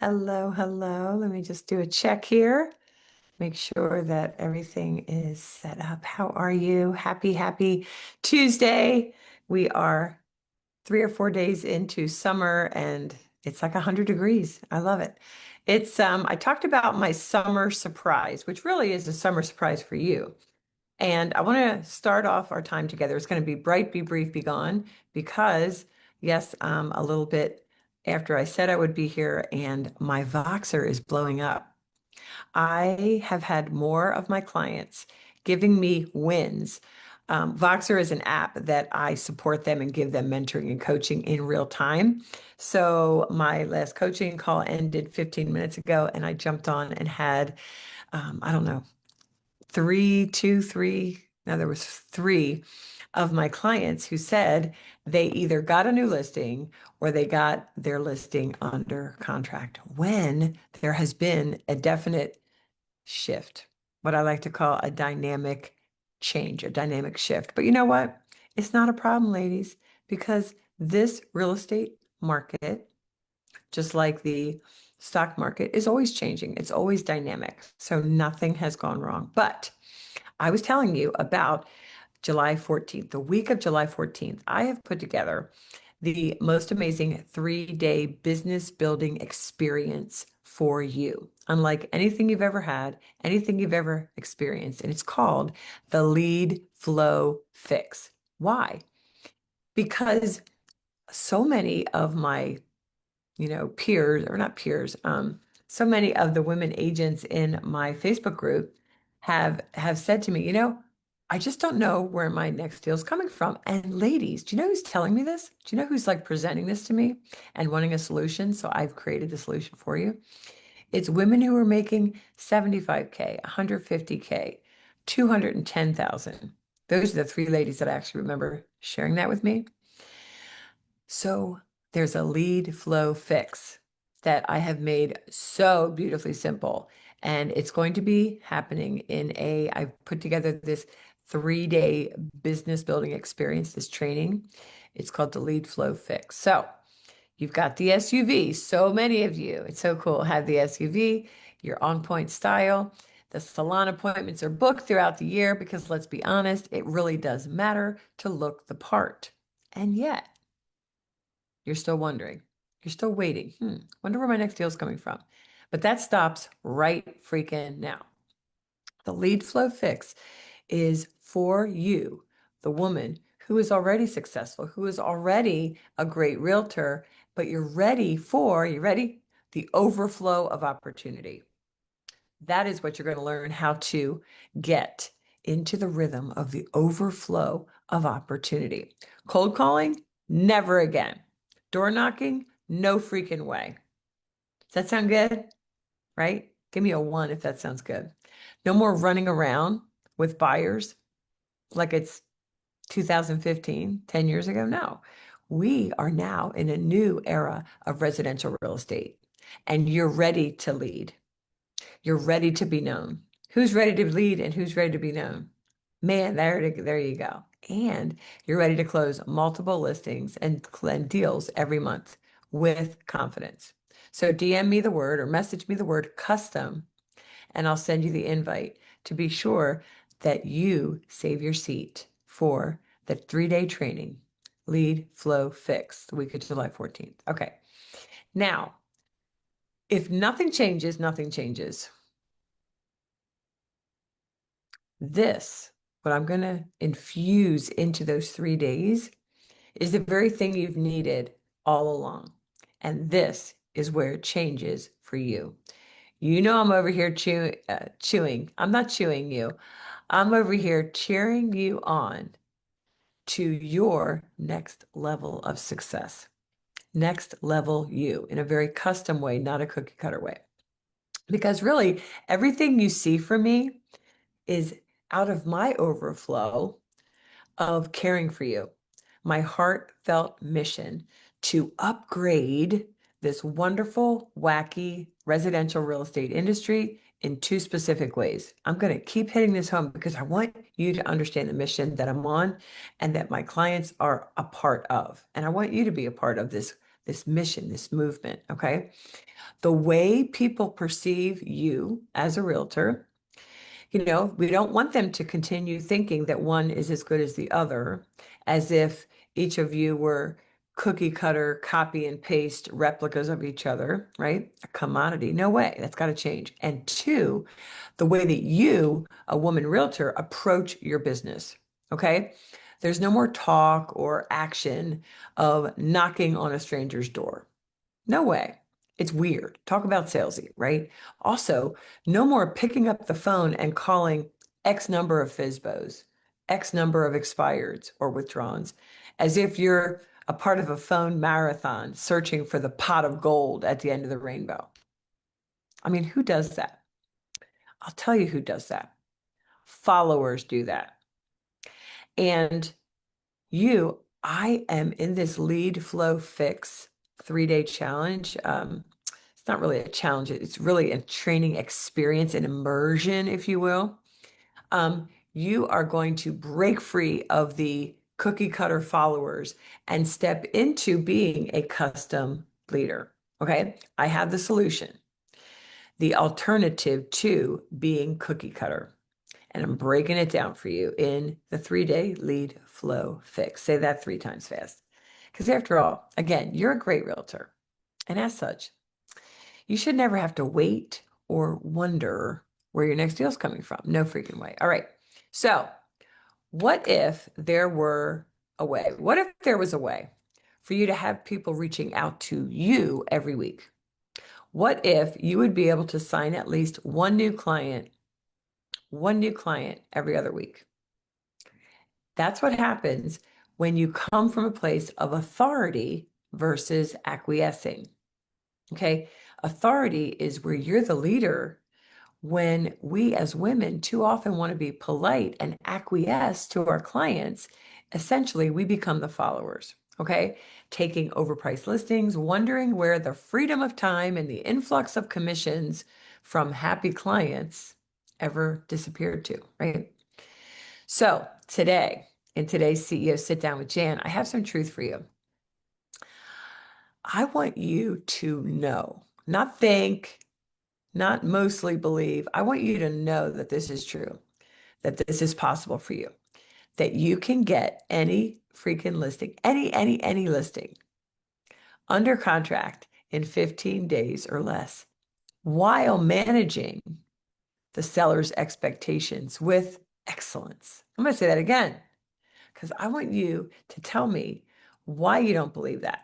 Hello, hello. Let me just do a check here. Make sure that everything is set up. How are you? Happy Tuesday. We are 3 or 4 days into summer and it's like 100 degrees. I love it. I talked about my summer surprise, which really is a summer surprise for you. And I want to start off our time together. It's going to be bright, be brief, be gone, because yes, a little bit after I said I would be here, and my Voxer is blowing up. I have had more of my clients giving me wins. Voxer is an app that I support them and give them mentoring and coaching in real time. So my last coaching call ended 15 minutes ago, and I jumped on and had, I don't know, there was three of my clients who said they either got a new listing or they got their listing under contract when there has been a definite shift, what I like to call a dynamic change, a dynamic shift. But you know what? It's not a problem, ladies, because this real estate market, just like the stock market, is always changing. It's always dynamic. So nothing has gone wrong. But I was telling you about July 14th, the week of July 14th. I have put together the most amazing 3-day business building experience for you, unlike anything you've ever had, anything you've ever experienced. And it's called the Lead Flow Fix. Why? Because so many of my peers, or not peers, so many of the women agents in my Facebook group have said to me, I just don't know where my next deal is coming from. And ladies, do you know who's telling me this? Do you know who's like presenting this to me and wanting a solution? So I've created the solution for you. It's women who are making 75K, 150K, 210,000. Those are the three ladies that I actually remember sharing that with me. So there's a lead flow fix that I have made so beautifully simple. And it's going to be happening I've put together this 3-day business building experience, this training. It's called the lead flow fix. So you've got the SUV. So many of you, it's so cool, have the SUV, your on point style. The salon appointments are booked throughout the year because let's be honest, it really does matter to look the part. And yet, you're still wondering. You're still waiting. Wonder where my next deal is coming from. But that stops right freaking now. The lead flow fix is for you, the woman who is already successful, who is already a great realtor, but you ready? The overflow of opportunity. That is what you're going to learn how to get into the rhythm of the overflow of opportunity. Cold calling, never again. Door knocking, no freaking way. Does that sound good? Right? Give me a one if that sounds good. No more running around with buyers like it's 2015, 10 years ago. No, we are now in a new era of residential real estate, and you're ready to lead. You're ready to be known. Who's ready to lead and who's ready to be known? Man, there you go. And you're ready to close multiple listings and deals every month with confidence. So DM me the word or message me the word custom, and I'll send you the invite to be sure that you save your seat for the 3-day training, Lead Flow Fix, the week of July 14th. Okay. Now, if nothing changes, nothing changes. What I'm going to infuse into those 3 days is the very thing you've needed all along. And this is where it changes for you. I'm over here chewing. I'm not chewing you. I'm over here cheering you on to your next level of success. Next level you in a very custom way, not a cookie cutter way. Because really, everything you see from me is out of my overflow of caring for you, my heartfelt mission to upgrade this wonderful, wacky residential real estate industry in two specific ways. I'm going to keep hitting this home because I want you to understand the mission that I'm on and that my clients are a part of. And I want you to be a part of this mission, this movement. Okay. The way people perceive you as a realtor, we don't want them to continue thinking that one is as good as the other, as if each of you were cookie cutter, copy and paste replicas of each other, right? A commodity. No way. That's got to change. And two, the way that you, a woman realtor, approach your business. Okay. There's no more talk or action of knocking on a stranger's door. No way. It's weird. Talk about salesy, right? Also, no more picking up the phone and calling X number of FISBOs, X number of expireds or withdrawns, as if you're a part of a phone marathon searching for the pot of gold at the end of the rainbow. I mean, who does that? I'll tell you who does that. Followers do that. And I am in this lead flow fix 3-day challenge. It's not really a challenge. It's really a training experience, an immersion, if you will. You are going to break free of the cookie cutter followers and step into being a custom leader. Okay. I have the solution, the alternative to being cookie cutter. And I'm breaking it down for you in the 3-day lead flow fix. Say that 3 times fast. Because after all, again, you're a great realtor. And as such, you should never have to wait or wonder where your next deal is coming from. No freaking way. All right. So, what if there were a way? What if there was a way for you to have people reaching out to you every week? What if you would be able to sign at least one new client every other week? That's what happens when you come from a place of authority versus acquiescing. Okay. Authority is where you're the leader, when we as women too often want to be polite and acquiesce to our clients. Essentially, we become the followers. Okay. Taking overpriced listings, wondering where the freedom of time and the influx of commissions from happy clients ever disappeared to, right? So today, in today's CEO Sit Down with Jan, I have some truth for you. I want you to know, not think, not mostly believe. I want you to know that this is true, that this is possible for you, that you can get any freaking listing, any listing under contract in 15 days or less, while managing the seller's expectations with excellence. I'm going to say that again, because I want you to tell me why you don't believe that.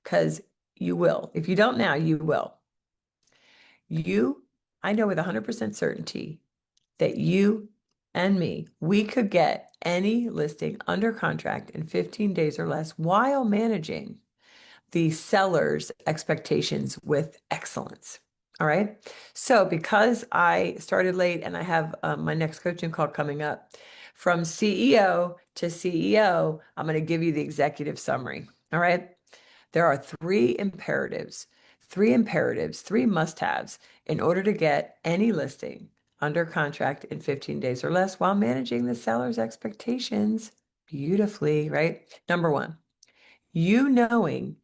Because you will. If you don't now, you will. I know with 100% certainty that you and me, we could get any listing under contract in 15 days or less while managing the seller's expectations with excellence. All right. So because I started late and I have my next coaching call coming up, from CEO to CEO, I'm going to give you the executive summary. All right. There are 3 imperatives, 3 must-haves in order to get any listing under contract in 15 days or less while managing the seller's expectations beautifully, right? Number 1, you knowing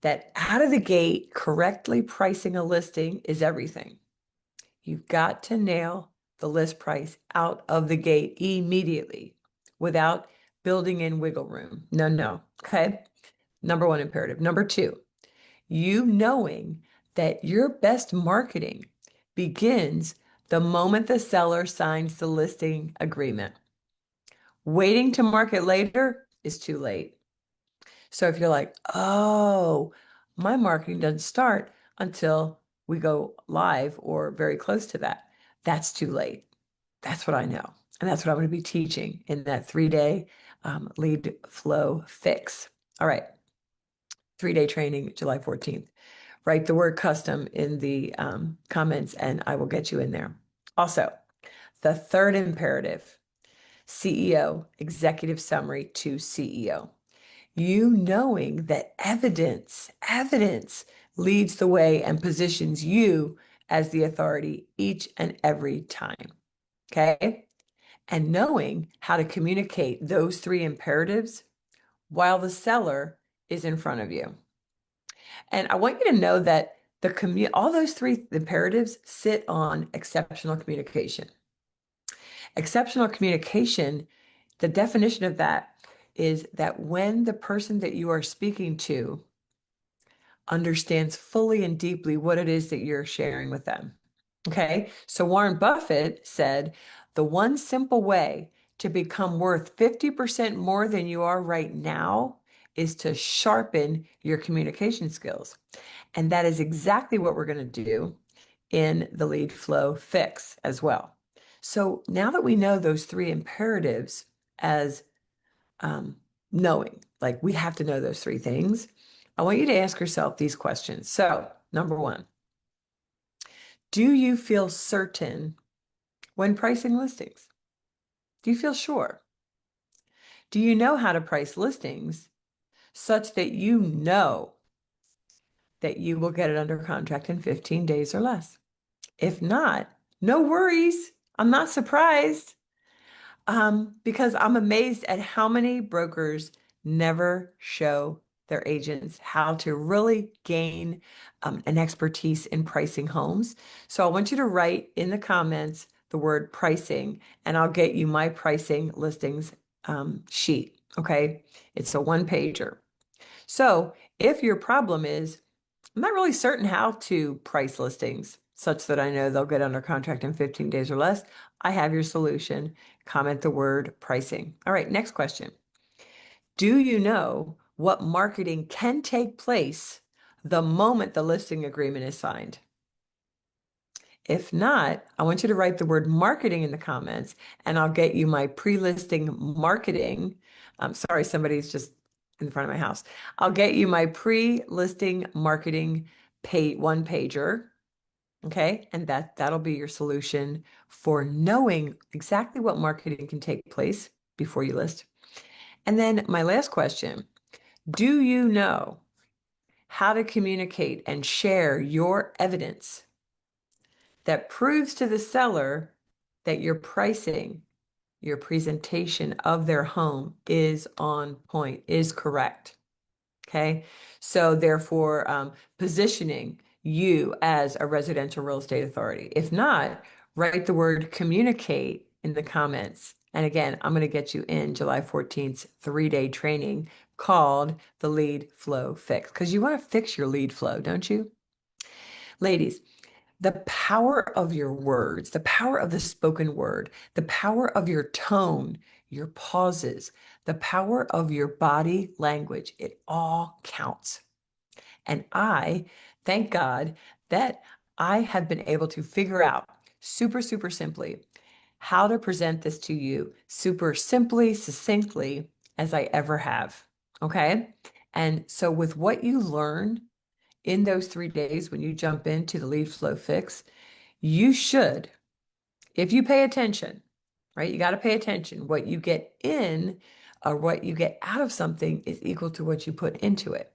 that out of the gate, correctly pricing a listing is everything. You've got to nail the list price out of the gate immediately without building in wiggle room. No. Okay. Number 1 imperative. Number 2, you knowing that your best marketing begins the moment the seller signs the listing agreement. Waiting to market later is too late. So if you're like, oh, my marketing doesn't start until we go live or very close to that, that's too late. That's what I know. And that's what I'm going to be teaching in that 3-day lead flow fix. All right. 3-day training, July 14th. Write the word custom in the comments and I will get you in there. Also, the 3rd imperative, CEO, executive summary to CEO. You knowing that evidence leads the way and positions you as the authority each and every time. Okay. And knowing how to communicate those 3 imperatives while the seller is in front of you. And I want you to know that all those three imperatives sit on exceptional communication. Exceptional communication, the definition of that is that when the person that you are speaking to understands fully and deeply what it is that you're sharing with them. Okay. So Warren Buffett said, the one simple way to become worth 50% more than you are right now is to sharpen your communication skills. And that is exactly what we're going to do in the lead flow fix as well. So now that we know those three imperatives as um, knowing, like we have to know those three things, I want you to ask yourself these questions. So, number one, do you feel certain when pricing listings? Do you feel sure? Do you know how to price listings such that you know that you will get it under contract in 15 days or less? If not, no worries. I'm not surprised. Because I'm amazed at how many brokers never show their agents how to really gain an expertise in pricing homes. So I want you to write in the comments the word pricing, and I'll get you my pricing listings sheet. Okay. It's a one pager. So if your problem is, I'm not really certain how to price listings such that I know they'll get under contract in 15 days or less, I have your solution. Comment the word pricing. All right, next question. Do you know what marketing can take place the moment the listing agreement is signed? If not, I want you to write the word marketing in the comments and I'll get you my pre-listing marketing. I'm sorry, somebody's just in front of my house. I'll get you my pre-listing marketing one pager. Okay. And that'll be your solution for knowing exactly what marketing can take place before you list. And then my last question, do you know how to communicate and share your evidence that proves to the seller that your pricing, your presentation of their home is on point, is correct? Okay. So therefore, positioning you as a residential real estate authority. If not, write the word communicate in the comments. And again, I'm going to get you in July 14th, 3-day training called the Lead Flow Fix, because you want to fix your lead flow, don't you? Ladies, the power of your words, the power of the spoken word, the power of your tone, your pauses, the power of your body language, it all counts. And I thank God that I have been able to figure out super, super simply how to present this to you super simply, succinctly as I ever have. Okay. And so, with what you learn in those 3 days when you jump into the lead flow fix, you should, if you pay attention, right? You got to pay attention. What you get in or what you get out of something is equal to what you put into it.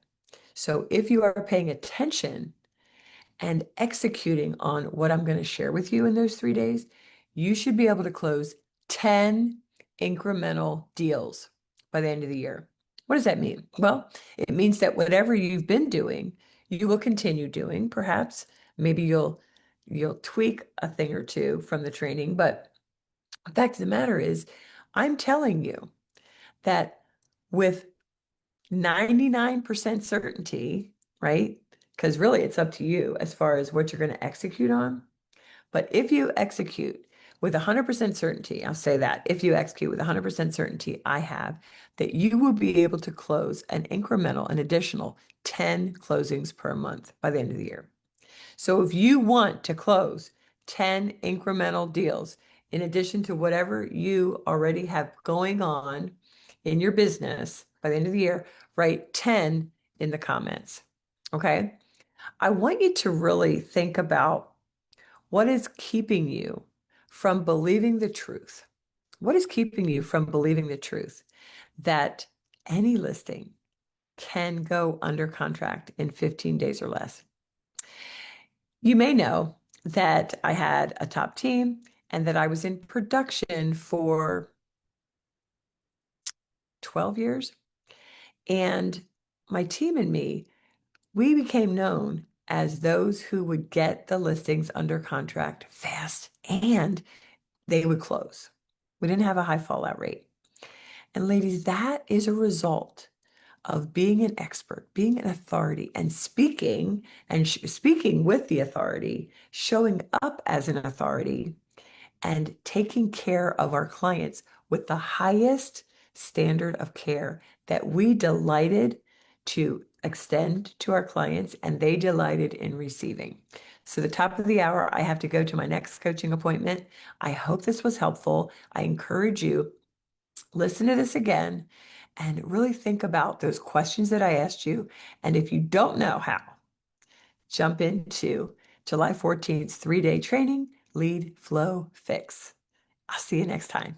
So if you are paying attention and executing on what I'm going to share with you in those 3 days, you should be able to close 10 incremental deals by the end of the year. What does that mean? Well, it means that whatever you've been doing, you will continue doing. Perhaps maybe you'll tweak a thing or two from the training, but the fact of the matter is, I'm telling you that with 99% certainty, right? Because really it's up to you as far as what you're going to execute on. But if you execute with 100% certainty, I'll say that if you execute with 100% certainty, I have that you will be able to close an additional 10 closings per month by the end of the year. So if you want to close 10 incremental deals, in addition to whatever you already have going on in your business by the end of the year, write 10 in the comments. Okay. I want you to really think about what is keeping you from believing the truth. What is keeping you from believing the truth that any listing can go under contract in 15 days or less? You may know that I had a top team and that I was in production for 12 years. And my team and me, we became known as those who would get the listings under contract fast and they would close. We didn't have a high fallout rate. And ladies, that is a result of being an expert, being an authority, and speaking speaking with the authority, showing up as an authority, and taking care of our clients with the highest standard of care that we delighted to extend to our clients and they delighted in receiving. So, the top of the hour, I have to go to my next coaching appointment. I hope this was helpful. I encourage you, listen to this again and really think about those questions that I asked you. And if you don't know how, jump into July 14th, 3-day training, Lead, Flow, Fix. I'll see you next time.